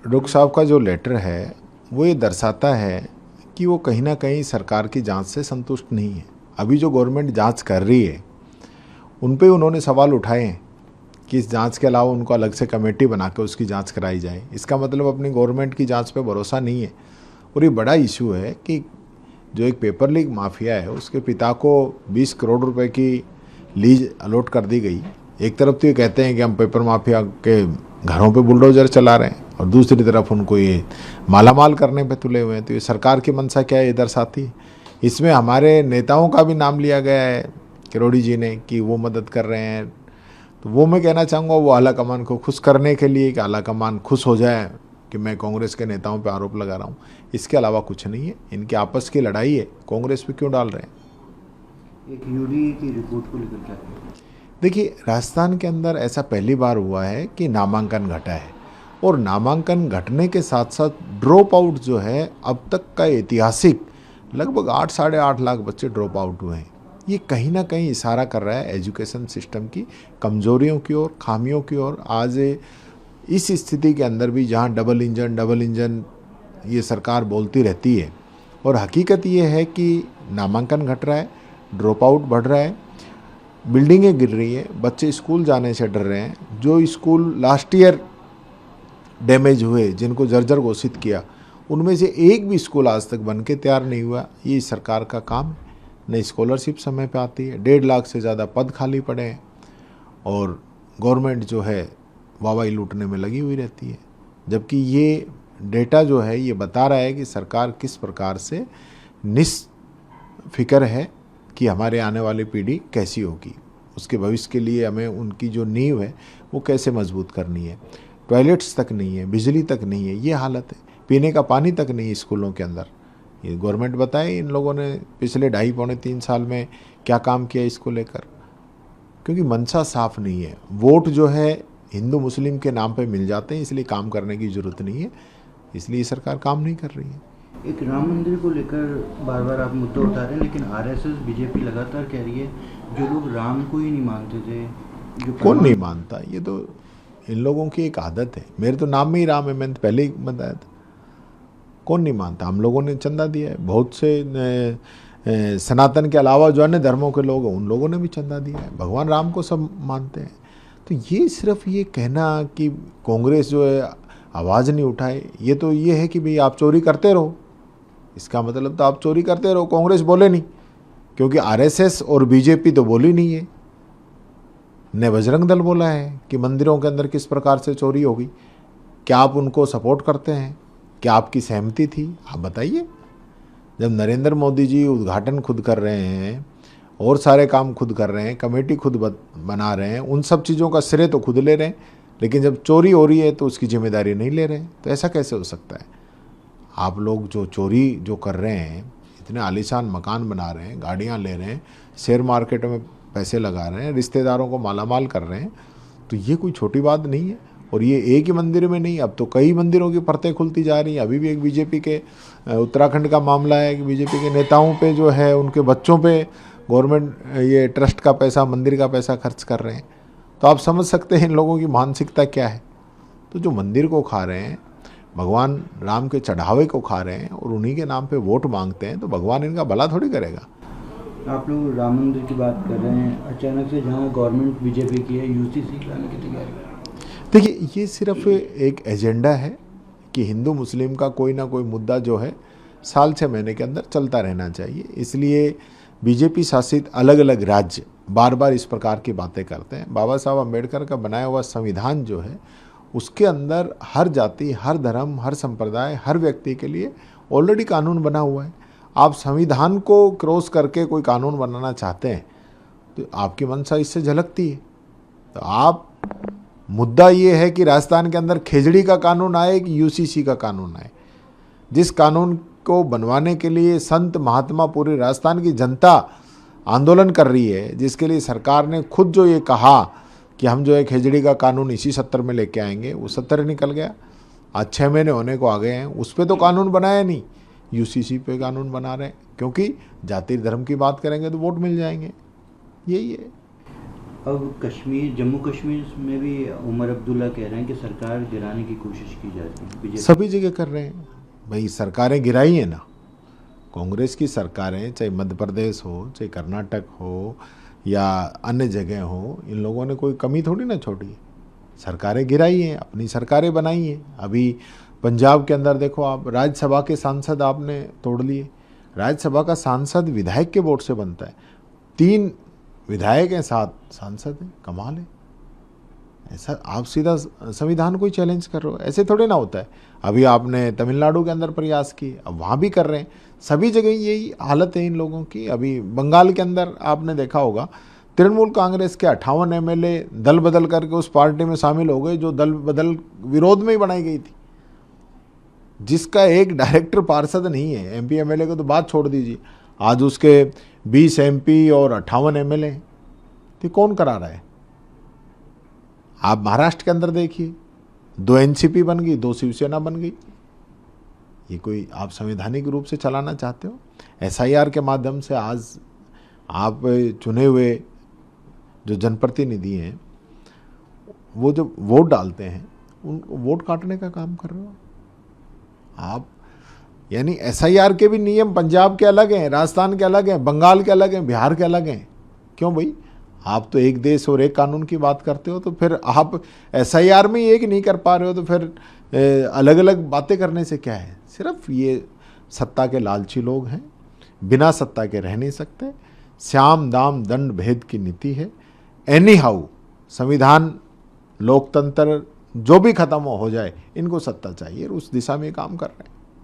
रुख साहब का जो लेटर है वो ये दर्शाता है कि वो कहीं ना कहीं सरकार की जांच से संतुष्ट नहीं है। अभी जो गवर्नमेंट जांच कर रही है उन पे उन्होंने सवाल उठाए हैं कि इस जांच के अलावा उनको अलग से कमेटी बना के उसकी जांच कराई जाए। इसका मतलब अपनी गवर्नमेंट की जांच पे भरोसा नहीं है। और ये बड़ा इशू है कि जो एक पेपर लीक माफिया है उसके पिता को 20 करोड़ रुपए की लीज अलॉट कर दी गई। एक तरफ तो ये कहते हैं कि हम पेपर माफिया के घरों पे बुलडोजर चला रहे हैं और दूसरी तरफ उनको ये मालामाल करने पे तुले हुए हैं। तो ये सरकार की मंशा क्या है ये दर्शाती है। इसमें हमारे नेताओं का भी नाम लिया गया है किरोड़ी जी ने कि वो मदद कर रहे हैं। तो वो मैं कहना चाहूँगा वो आला कमान को खुश करने के लिए कि आला कमान खुश हो जाए कि मैं कांग्रेस के नेताओं पे आरोप लगा रहा हूँ, इसके अलावा कुछ नहीं है। इनकी आपस की लड़ाई है, कांग्रेस पे क्यों डाल रहे हैं। एक यूडी की रिपोर्ट को लेकर क्या है? देखिए, राजस्थान के अंदर ऐसा पहली बार हुआ है कि नामांकन घटा है और नामांकन घटने के साथ साथ ड्रॉप आउट जो है अब तक का ऐतिहासिक लगभग 8-8.5 लाख बच्चे ड्रॉप आउट हुए हैं। ये कहीं ना कहीं इशारा कर रहा है एजुकेशन सिस्टम की कमजोरियों की ओर, खामियों की ओर। आज इस स्थिति के अंदर भी जहाँ डबल इंजन ये सरकार बोलती रहती है और हकीकत ये है कि नामांकन घट रहा है, ड्रॉप आउट बढ़ रहा है, बिल्डिंगें गिर रही हैं, बच्चे स्कूल जाने से डर रहे हैं। जो स्कूल लास्ट ईयर डैमेज हुए, जिनको जर्जर घोषित किया, उनमें से एक भी स्कूल आज तक बन के तैयार नहीं हुआ। ये सरकार का काम है। नई स्कॉलरशिप समय पे आती है, 1.5 लाख से ज़्यादा पद खाली पड़े हैं और गवर्नमेंट जो है वाहवाही लूटने में लगी हुई रहती है। जबकि ये डेटा जो है ये बता रहा है कि सरकार किस प्रकार से निस्फिक्र है कि हमारे आने वाली पीढ़ी कैसी होगी, उसके भविष्य के लिए हमें उनकी जो नींव है वो कैसे मजबूत करनी है। टॉयलेट्स तक नहीं है, बिजली तक नहीं है, ये हालत है। पीने का पानी तक नहीं है स्कूलों के अंदर। ये गवर्नमेंट बताए इन लोगों ने पिछले 2.5-3 साल में क्या काम किया इसको लेकर। क्योंकि मंशा साफ नहीं है। वोट जो है हिंदू मुस्लिम के नाम पे मिल जाते हैं, इसलिए काम करने की ज़रूरत नहीं है, इसलिए सरकार काम नहीं कर रही है। एक राम मंदिर को लेकर बार बार आप मुद्दा उठा रहे हैं, लेकिन आरएसएस बीजेपी लगातार कह रही है जो लोग राम को ही नहीं मानते थे, जो कौन नहीं मानता, ये तो इन लोगों की एक आदत है। मेरे तो नाम में ही राम है, मैंने तो पहले ही बताया था। कौन नहीं मानता, हम लोगों ने चंदा दिया है। बहुत से सनातन के अलावा जो अन्य धर्मों के लोग हैं उन लोगों ने भी चंदा दिया है। भगवान राम को सब मानते हैं। तो ये सिर्फ ये कहना कि कांग्रेस जो है आवाज़ नहीं उठाए, ये तो ये है कि भाई आप चोरी करते रहो। इसका मतलब तो आप चोरी करते रहो, कांग्रेस बोले नहीं, क्योंकि आरएसएस और बीजेपी तो बोली नहीं है। ने बजरंग दल बोला है कि मंदिरों के अंदर किस प्रकार से चोरी होगी। क्या आप उनको सपोर्ट करते हैं? क्या आपकी सहमति थी? आप बताइए। जब नरेंद्र मोदी जी उद्घाटन खुद कर रहे हैं और सारे काम खुद कर रहे हैं, कमेटी खुद बना रहे हैं, उन सब चीज़ों का श्रेय तो खुद ले रहे हैं, लेकिन जब चोरी हो रही है तो उसकी जिम्मेदारी नहीं ले रहे हैं। तो ऐसा कैसे हो सकता है? आप लोग जो चोरी जो कर रहे हैं, इतने आलीशान मकान बना रहे हैं, गाड़ियाँ ले रहे हैं, शेयर मार्केट में पैसे लगा रहे हैं, रिश्तेदारों को मालामाल कर रहे हैं, तो ये कोई छोटी बात नहीं है। और ये एक ही मंदिर में नहीं, अब तो कई मंदिरों की परतें खुलती जा रही हैं। अभी भी एक बीजेपी के उत्तराखंड का मामला है कि बीजेपी के नेताओं पे जो है उनके बच्चों पे गवर्नमेंट ये ट्रस्ट का पैसा, मंदिर का पैसा खर्च कर रहे हैं। तो आप समझ सकते हैं इन लोगों की मानसिकता क्या है। तो जो मंदिर को खा रहे हैं, भगवान राम के चढ़ावे को खा रहे हैं और उन्हीं के नाम पे वोट मांगते हैं, तो भगवान इनका भला थोड़ी करेगा। आप लोग राम मंदिर की बात कर रहे हैं, अचानक से जहाँ गवर्नमेंट बीजेपी की है यूसीसी लाने की तैयारी। देखिए, ये सिर्फ एक एजेंडा है कि हिंदू मुस्लिम का कोई ना कोई मुद्दा जो है साल 6 महीने के अंदर चलता रहना चाहिए। इसलिए बीजेपी शासित अलग अलग राज्य बार बार इस प्रकार की बातें करते हैं। बाबा साहब अम्बेडकर का बनाया हुआ संविधान जो है उसके अंदर हर जाति, हर धर्म, हर संप्रदाय, हर व्यक्ति के लिए ऑलरेडी कानून बना हुआ है। आप संविधान को क्रॉस करके कोई कानून बनाना चाहते हैं तो आपकी मंशा इससे झलकती है। तो आप मुद्दा ये है कि राजस्थान के अंदर खेजड़ी का कानून आए कि यूसीसी का कानून आए। जिस कानून को बनवाने के लिए संत महात्मा पूरी राजस्थान की जनता आंदोलन कर रही है, जिसके लिए सरकार ने खुद जो ये कहा कि हम जो है खेजड़ी का कानून इसी सत्र में लेके आएंगे, वो सत्र निकल गया। आज 6 महीने होने को आ गए हैं, उस पर तो कानून बनाया नहीं, यूसीसी पे कानून बना रहे हैं। क्योंकि जाति धर्म की बात करेंगे तो वोट मिल जाएंगे, यही है। अब कश्मीर, जम्मू कश्मीर में भी उमर अब्दुल्ला कह रहे हैं कि सरकार गिराने की कोशिश की जा रही है, बीजेपी। सभी जगह कर रहे हैं भाई, सरकारें गिराई हैं ना। कांग्रेस की सरकारें, चाहे मध्य प्रदेश हो, चाहे कर्नाटक हो या अन्य जगह हो, इन लोगों ने कोई कमी थोड़ी ना छोड़ी। सरकारें गिराई हैं, अपनी सरकारें बनाई हैं। अभी पंजाब के अंदर देखो आप, राज्यसभा के सांसद आपने तोड़ लिए। राज्यसभा का सांसद विधायक के वोट से बनता है, 3 विधायक हैं, 7 सांसद हैं, कमाल है। ऐसा आप सीधा संविधान को ही चैलेंज कर रहे हो, ऐसे थोड़े ना होता है। अभी आपने तमिलनाडु के अंदर प्रयास किए, अब वहाँ भी कर रहे हैं। सभी जगह यही हालत है इन लोगों की। अभी बंगाल के अंदर आपने देखा होगा, तृणमूल कांग्रेस के 58 एमएलए दल बदल करके उस पार्टी में शामिल हो गए जो दल बदल विरोध में ही बनाई गई थी, जिसका एक डायरेक्टर पार्षद नहीं है। एमपी एमएलए को तो बात छोड़ दीजिए, आज उसके 20 एमपी और 58 एमएलए, तो कौन करा रहा है? आप महाराष्ट्र के अंदर देखिए, 2 एनसीपी बन गई, 2 शिवसेना बन गई। ये कोई आप संवैधानिक रूप से चलाना चाहते हो? एसआईआर के माध्यम से आज आप चुने हुए जो जनप्रतिनिधि हैं, वो जो वोट डालते हैं, उन वोट काटने का काम कर रहे हो आप। यानी एसआईआर के भी नियम पंजाब के अलग हैं, राजस्थान के अलग हैं, बंगाल के अलग हैं, बिहार के अलग हैं। क्यों भाई? आप तो एक देश और एक कानून की बात करते हो, तो फिर आप एसआईआर में एक नहीं कर पा रहे हो, तो फिर अलग अलग बातें करने से क्या है? सिर्फ ये सत्ता के लालची लोग हैं, बिना सत्ता के रह नहीं सकते। श्याम दाम दंड भेद की नीति है। एनी हाउ संविधान, लोकतंत्र जो भी खत्म हो जाए, इनको सत्ता चाहिए, और उस दिशा में काम कर रहे हैं।